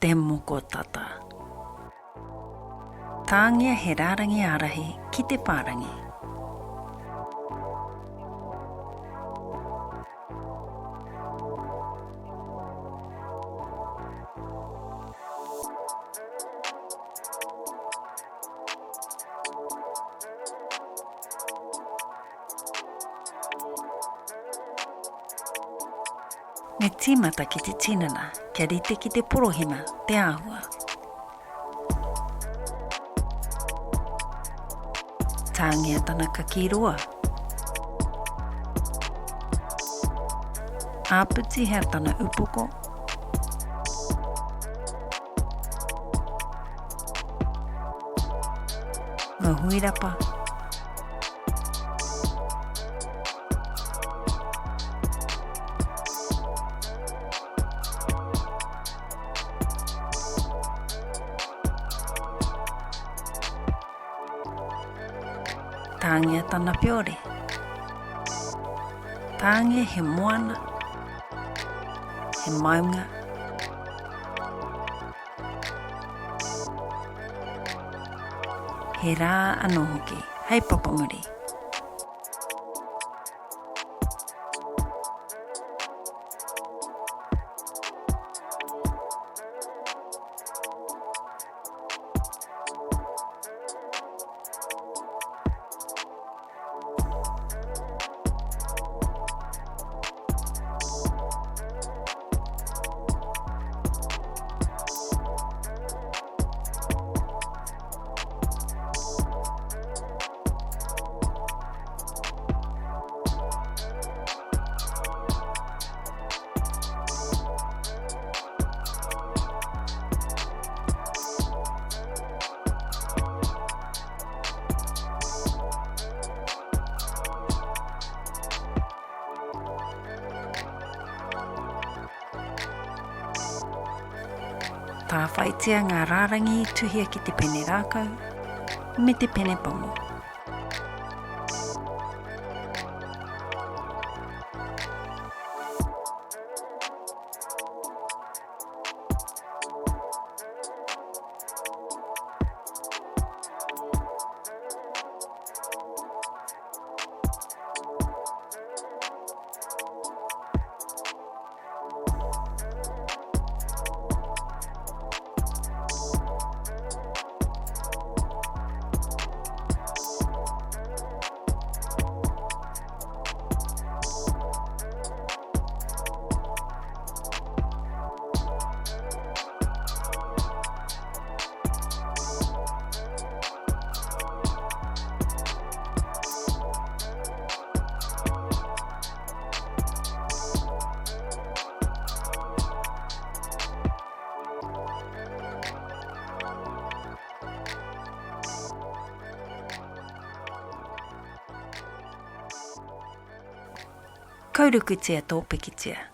te moko tata. Tāngia he rārangi arahi ki te pārangi. Me tīmata ki te tinana, kia rite ki te porohima, te āhua. Tāngia tana ka kiroa. Āputi hea tana upoko. Ngā huirapa. Tāngia tana piore. Tāngia he moana. He maunga. He rā anō hoki. Hei papamuri. Tā whaitia ngā rārangi tuhia ki te pene rākau, me te pene pango. Kaurukutia tōpekitia.